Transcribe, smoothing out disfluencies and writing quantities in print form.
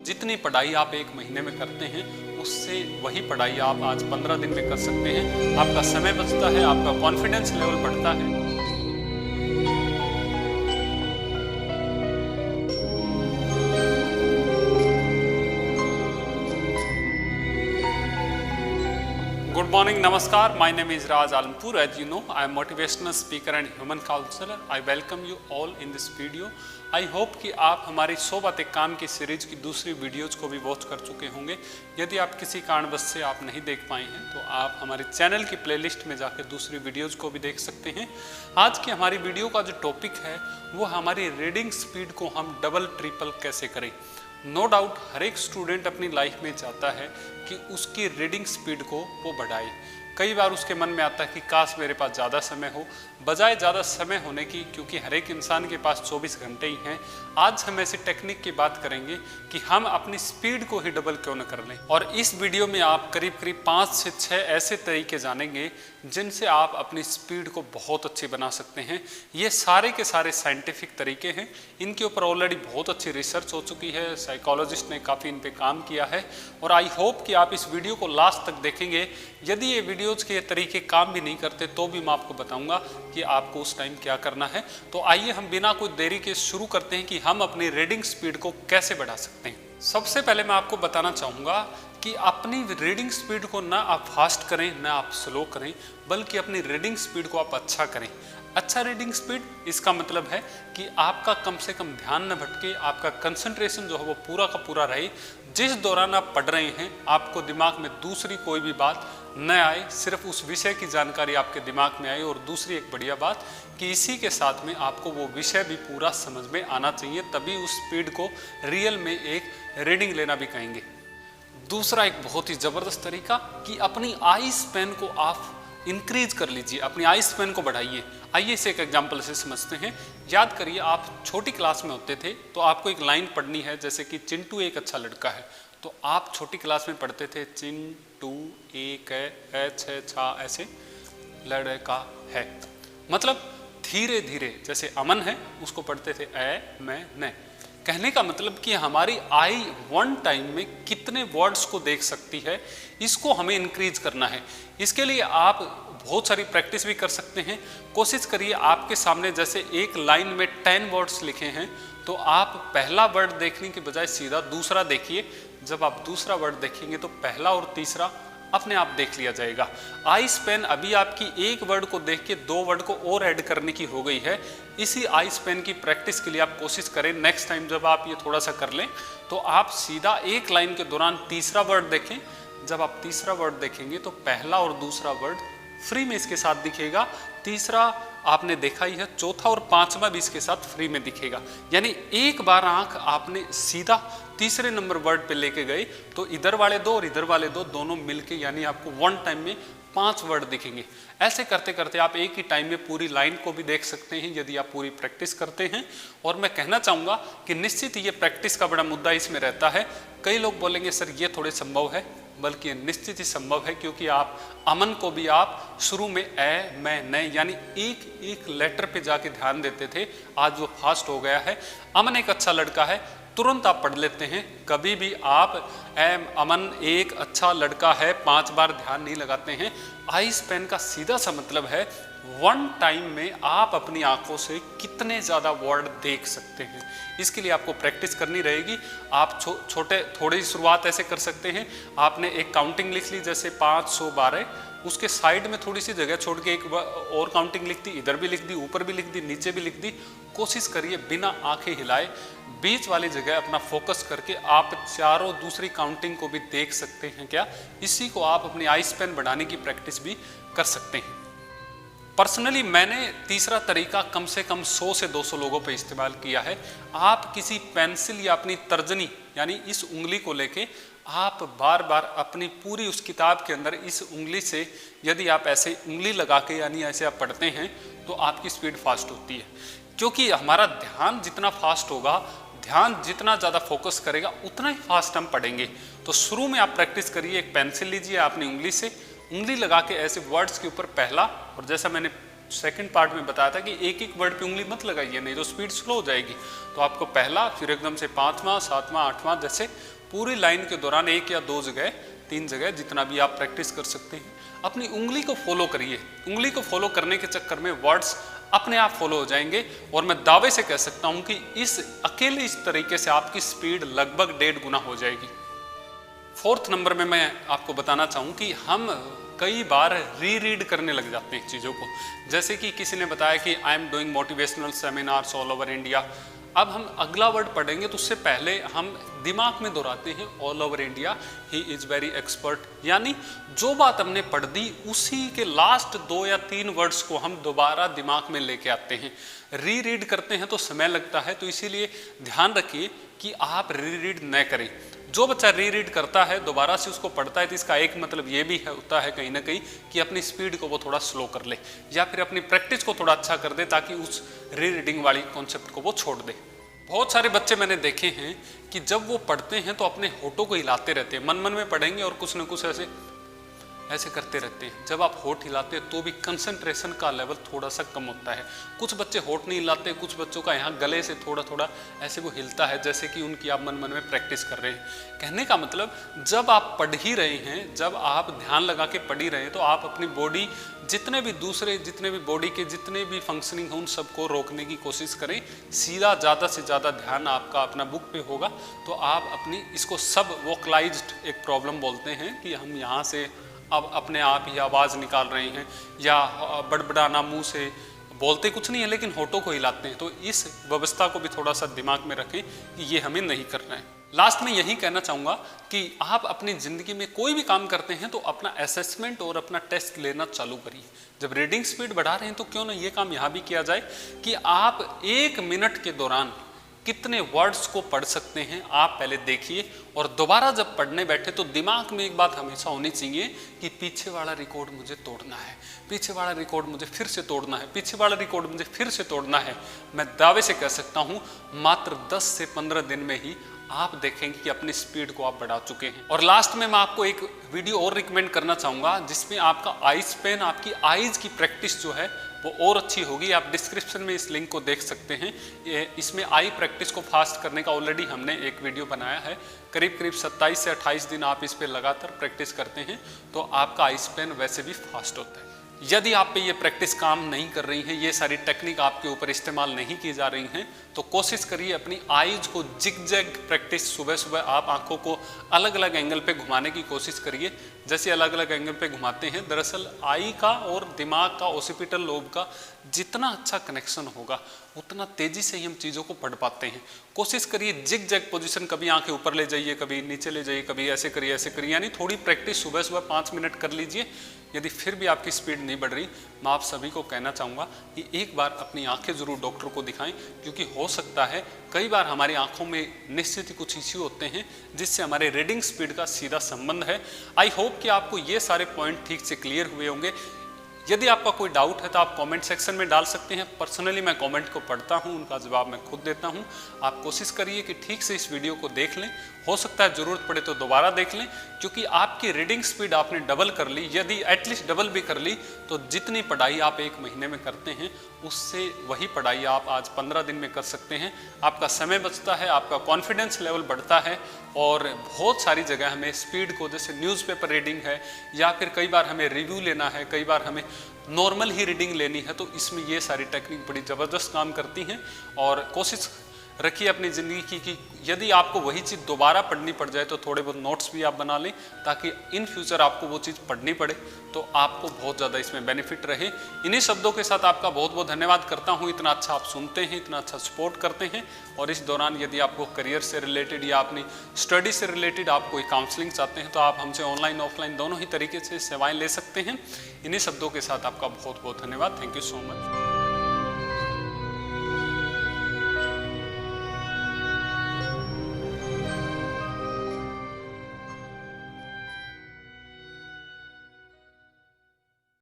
जितनी पढ़ाई आप एक महीने में करते हैं उससे वही पढ़ाई आप आज 15 दिन में कर सकते हैं। आपका समय बचता है, आपका कॉन्फिडेंस लेवल बढ़ता है। Good morning, Namaskar. My name is Raj Alampur. As you know, I am motivational speaker and human counselor. I welcome you all in this video. I hope कि आप हमारी 100 बातें काम की सीरीज की दूसरी वीडियोज़ को भी वॉच कर चुके होंगे। यदि आप किसी कारणवश से आप नहीं देख पाए हैं तो आप हमारे चैनल की प्लेलिस्ट में जाकर दूसरी वीडियोज़ को भी देख सकते हैं। आज की हमारी वीडियो का जो टॉपिक है वो हमारी रीडिंग स्पीड को हम डबल ट्रिपल कैसे करें। नो डाउट हर एक स्टूडेंट अपनी लाइफ में चाहता है कि उसकी रीडिंग स्पीड को वो बढ़ाए। कई बार उसके मन में आता है कि काश मेरे पास ज़्यादा समय हो, बजाय ज़्यादा समय होने की, क्योंकि हर एक इंसान के पास 24 घंटे ही हैं। आज हम ऐसी टेक्निक की बात करेंगे कि हम अपनी स्पीड को ही डबल क्यों न कर लें। और इस वीडियो में आप करीब करीब 5 से 6 ऐसे तरीके जानेंगे जिनसे आप अपनी स्पीड को बहुत अच्छी बना सकते हैं। ये सारे के सारे साइंटिफिक तरीके हैं। इनके ऊपर ऑलरेडी बहुत अच्छी रिसर्च हो चुकी है, साइकोलॉजिस्ट ने काफ़ी इन पे काम किया है। और आई होप कि आप इस वीडियो को लास्ट तक देखेंगे। यदि ये वीडियोज़ के तरीके काम भी नहीं करते तो भी मैं आपको बताऊंगा कि आपको उस टाइम क्या करना है। तो आइए हम बिना कोई देरी के शुरू करते हैं कि हम अपनी रीडिंग स्पीड को कैसे बढ़ा सकते हैं। सबसे पहले मैं आपको बताना चाहूँगा कि अपनी रीडिंग स्पीड को ना आप फास्ट करें ना आप स्लो करें, बल्कि अपनी रीडिंग स्पीड को आप अच्छा करें। अच्छा रीडिंग स्पीड इसका मतलब है कि आपका कम से कम ध्यान न भटके, आपका कंसंट्रेशन जो है वो पूरा का पूरा रहे। जिस दौरान आप पढ़ रहे हैं आपको दिमाग में दूसरी कोई भी बात न आए, सिर्फ उस विषय की जानकारी आपके दिमाग में आए। और दूसरी एक बढ़िया बात कि इसी के साथ में आपको वो विषय भी पूरा समझ में आना चाहिए, तभी उस स्पीड को रियल में एक रीडिंग लेना भी कहेंगे। दूसरा एक बहुत ही ज़बरदस्त तरीका कि अपनी आई स्पैन को आप इंक्रीज कर लीजिए, अपनी आई स्पैन को बढ़ाइए। आइए इसे एक एग्जाम्पल से समझते हैं। याद करिए आप छोटी क्लास में होते थे तो आपको एक लाइन पढ़नी है, जैसे कि चिंटू एक अच्छा लड़का है। तो आप छोटी क्लास में पढ़ते थे चिंटू एक है छा ऐसे लड़का है। मतलब धीरे धीरे, जैसे अमन है उसको पढ़ते थे ए मैं न। कहने का मतलब कि हमारी आई वन टाइम में कितने वर्ड्स को देख सकती है, इसको हमें इंक्रीज करना है। इसके लिए आप बहुत सारी प्रैक्टिस भी कर सकते हैं। कोशिश करिए आपके सामने जैसे एक लाइन में 10 वर्ड्स लिखे हैं तो आप पहला वर्ड देखने के बजाय सीधा दूसरा देखिए। जब आप दूसरा वर्ड देखेंगे तो पहला और तीसरा अपने आप देख लिया जाएगा। आई स्पैन अभी आपकी एक वर्ड को देख के 2 वर्ड को और ऐड करने की हो गई है। इसी आई स्पैन की प्रैक्टिस के लिए आप कोशिश करें नेक्स्ट टाइम जब आप ये थोड़ा सा कर लें तो आप सीधा एक लाइन के दौरान तीसरा वर्ड देखें। जब आप तीसरा वर्ड देखेंगे तो पहला और दूसरा वर्ड फ्री में इसके साथ दिखेगा, तीसरा आपने देखा ही है, चौथा और पांचवा भी इसके साथ फ्री में दिखेगा। यानी एक बार आंख आपने सीधा तीसरे नंबर वर्ड पे लेके गए तो इधर वाले 2 और इधर वाले 2 दोनों मिलके यानी आपको वन टाइम में 5 वर्ड दिखेंगे। ऐसे करते करते आप एक ही टाइम में पूरी लाइन को भी देख सकते हैं यदि आप पूरी प्रैक्टिस करते हैं। और मैं कहना चाहूँगा कि निश्चित ये प्रैक्टिस का बड़ा मुद्दा इसमें रहता है। कई लोग बोलेंगे सर ये थोड़े संभव है, बल्कि निश्चित ही संभव है, क्योंकि आप अमन को भी आप शुरू में ए मैं न यानी एक एक लेटर पे जाके ध्यान देते थे, आज वो फास्ट हो गया है। अमन एक अच्छा लड़का है तुरंत आप पढ़ लेते हैं। कभी भी आप अमन एक अच्छा लड़का है 5 बार ध्यान नहीं लगाते हैं। आई स्पैन का सीधा सा मतलब है वन टाइम में आप अपनी आंखों से कितने ज़्यादा वर्ड देख सकते हैं। इसके लिए आपको प्रैक्टिस करनी रहेगी। आप छोटे थोड़ी शुरुआत ऐसे कर सकते हैं। आपने एक काउंटिंग लिख ली जैसे 512, उसके साइड में थोड़ी सी जगह छोड़ के एक और काउंटिंग लिख दी, इधर भी लिख दी, ऊपर भी लिख दी, नीचे भी लिख दी। कोशिश करिए बिना आंखें हिलाए बीच वाली जगह अपना फोकस करके आप चारों दूसरी काउंटिंग को भी देख सकते हैं क्या। इसी को आप अपनी आई स्पैन बढ़ाने की प्रैक्टिस भी कर सकते हैं। पर्सनली मैंने तीसरा तरीका कम से कम 100 से 200 लोगों पे इस्तेमाल किया है। आप किसी पेंसिल या अपनी तर्जनी यानी इस उंगली को लेके आप बार बार अपनी पूरी उस किताब के अंदर इस उंगली से यदि आप ऐसे उंगली लगा के यानी ऐसे आप पढ़ते हैं तो आपकी स्पीड फास्ट होती है। क्योंकि हमारा ध्यान जितना फास्ट होगा, ध्यान जितना ज़्यादा फोकस करेगा, उतना ही फास्ट हम पढ़ेंगे। तो शुरू में आप प्रैक्टिस करिए, एक पेंसिल लीजिए अपनी उंगली से, उंगली लगा के ऐसे वर्ड्स के ऊपर पहला, और जैसा मैंने सेकंड पार्ट में बताया था कि एक एक वर्ड पे उंगली मत लगाइए, नहीं तो स्पीड स्लो हो जाएगी। तो आपको पहला, फिर एकदम से 5वां, 7वां, 8वां, जैसे पूरी लाइन के दौरान 1 या 2 जगह, 3 जगह, जितना भी आप प्रैक्टिस कर सकते हैं, अपनी उंगली को फॉलो करिए। उंगली को फॉलो करने के चक्कर में वर्ड्स अपने आप फॉलो हो जाएंगे और मैं दावे से कह सकता हूं कि इस तरीके से आपकी स्पीड लगभग 1.5 गुना हो जाएगी। 4th नंबर में मैं आपको बताना चाहूँ कि हम कई बार रीड करने लग जाते हैं चीज़ों को। जैसे कि किसी ने बताया कि I am doing motivational seminars all over India. अब हम अगला वर्ड पढ़ेंगे तो उससे पहले हम दिमाग में दोहराते हैं all over India he is very expert, यानी जो बात हमने पढ़ दी उसी के लास्ट 2 या 3 वर्ड्स को हम दोबारा दिमाग में लेके आते हैं। रीड करते हैं तो समय लगता है, तो इसीलिए ध्यान रखिए कि आप रीड न करें। जो बच्चा रीड करता है, दोबारा से उसको पढ़ता है, तो इसका एक मतलब ये भी होता है कहीं ना कहीं कि अपनी स्पीड को वो थोड़ा स्लो कर ले या फिर अपनी प्रैक्टिस को थोड़ा अच्छा कर दे, ताकि उस रीडिंग वाली कॉन्सेप्ट को वो छोड़ दे। बहुत सारे बच्चे मैंने देखे हैं कि जब वो पढ़ते हैं तो अपने होठों को हिलाते रहते हैं, मन मन में पढ़ेंगे और कुछ न कुछ ऐसे करते रहते हैं। जब आप होठ हिलाते हैं तो भी कंसंट्रेशन का लेवल थोड़ा सा कम होता है। कुछ बच्चे होठ नहीं हिलाते, कुछ बच्चों का यहाँ गले से थोड़ा थोड़ा ऐसे वो हिलता है, जैसे कि उनकी आप मन मन में प्रैक्टिस कर रहे हैं। कहने का मतलब, जब आप पढ़ ही रहे हैं, जब आप ध्यान लगा के पढ़ ही रहे हैं, तो आप अपनी बॉडी, जितने भी बॉडी के जितने भी फंक्शनिंग हैं उन सबको रोकने की कोशिश करें। सीधा ज़्यादा से ज़्यादा ध्यान आपका अपना बुक पे होगा, तो आप अपनी इसको सब वोकलाइज्ड एक प्रॉब्लम बोलते हैं कि हम यहाँ से अब अपने आप ही आवाज़ निकाल रहे हैं या बड़बड़ाना, मुंह से बोलते कुछ नहीं है लेकिन होठों को हिलाते हैं। तो इस व्यवस्था को भी थोड़ा सा दिमाग में रखें कि ये हमें नहीं करना है। लास्ट में यही कहना चाहूँगा कि आप अपनी ज़िंदगी में कोई भी काम करते हैं तो अपना असेसमेंट और अपना टेस्ट लेना चालू करिए। जब रीडिंग स्पीड बढ़ा रहे हैं तो क्यों ना ये काम यहाँ भी किया जाए कि आप 1 मिनट के दौरान कितने वर्ड्स को पढ़ सकते हैं आप पहले देखिए, और दोबारा जब पढ़ने बैठे तो दिमाग में एक बात हमेशा होनी चाहिए कि पीछे वाला रिकॉर्ड मुझे तोड़ना है, पीछे वाला रिकॉर्ड मुझे फिर से तोड़ना है, पीछे वाला रिकॉर्ड मुझे फिर से तोड़ना है। मैं दावे से कह सकता हूँ मात्र 10 से 15 दिन में ही आप देखेंगे कि अपनी स्पीड को आप बढ़ा चुके हैं। और लास्ट में मैं आपको एक वीडियो और रिकमेंड करना चाहूँगा जिसमें आपका आई स्पेन, आपकी आईज की प्रैक्टिस जो है वो और अच्छी होगी। आप डिस्क्रिप्शन में इस लिंक को देख सकते हैं। इसमें आई प्रैक्टिस को फास्ट करने का ऑलरेडी हमने एक वीडियो बनाया है। करीब 27 से 28 दिन आप इस पे लगातार प्रैक्टिस करते हैं तो आपका आई स्पेन वैसे भी फास्ट होता है। यदि आप पे ये प्रैक्टिस काम नहीं कर रही है, ये सारी टेक्निक आपके ऊपर इस्तेमाल नहीं की जा रही हैं, तो कोशिश करिए अपनी आईज को जिग-जैग प्रैक्टिस, सुबह सुबह आप आंखों को अलग अलग एंगल पे घुमाने की कोशिश करिए। जैसे अलग अलग एंगल पे घुमाते हैं, दरअसल आई का और दिमाग का, ओसिपिटल लोब का जितना अच्छा कनेक्शन होगा उतना तेजी से ही हम चीज़ों को पढ़ पाते हैं। कोशिश करिए जिग-जैग पोजीशन, कभी आंखें ऊपर ले जाइए, कभी नीचे ले जाइए, कभी ऐसे करिए ऐसे करिए, यानी थोड़ी प्रैक्टिस सुबह सुबह 5 मिनट कर लीजिए। यदि फिर भी आपकी स्पीड नहीं बढ़ रही, मैं आप सभी को कहना चाहूँगा कि एक बार अपनी आंखें ज़रूर डॉक्टर को दिखाएं, क्योंकि हो सकता है कई बार हमारी आंखों में निश्चित ही कुछ इश्यू होते हैं जिससे हमारे रीडिंग स्पीड का सीधा संबंध है। आई होप कि आपको ये सारे पॉइंट ठीक से क्लियर हुए होंगे। यदि आपका कोई डाउट है तो आप कमेंट सेक्शन में डाल सकते हैं। पर्सनली मैं कमेंट को पढ़ता हूं, उनका जवाब मैं खुद देता हूं। आप कोशिश करिए कि ठीक से इस वीडियो को देख लें, हो सकता है ज़रूरत पड़े तो दोबारा देख लें, क्योंकि आपकी रीडिंग स्पीड आपने डबल कर ली। यदि एटलीस्ट डबल भी कर ली तो जितनी पढ़ाई आप 1 महीने में करते हैं उससे वही पढ़ाई आप आज 15 दिन में कर सकते हैं। आपका समय बचता है, आपका कॉन्फिडेंस लेवल बढ़ता है, और बहुत सारी जगह हमें स्पीड को, जैसे न्यूज़पेपर रीडिंग है या फिर कई बार हमें रिव्यू लेना है, कई बार हमें नॉर्मल ही रीडिंग लेनी है, तो इसमें ये सारी टेक्निक बड़ी ज़बरदस्त काम करती हैं। और कोशिश रखिए अपनी ज़िंदगी की कि यदि आपको वही चीज़ दोबारा पढ़नी पड़ जाए तो थोड़े बहुत नोट्स भी आप बना लें, ताकि इन फ्यूचर आपको वो चीज़ पढ़नी पड़े तो आपको बहुत ज़्यादा इसमें बेनिफिट रहे। इन्हीं शब्दों के साथ आपका बहुत बहुत धन्यवाद करता हूँ। इतना अच्छा आप सुनते हैं, इतना अच्छा सपोर्ट करते हैं, और इस दौरान यदि आपको करियर से रिलेटेड या अपनी स्टडी से रिलेटेड आप कोई काउंसलिंग चाहते हैं तो आप हमसे ऑनलाइन ऑफलाइन दोनों ही तरीके से सेवाएँ ले सकते हैं। इन्हीं शब्दों के साथ आपका बहुत बहुत धन्यवाद। Thank you so much.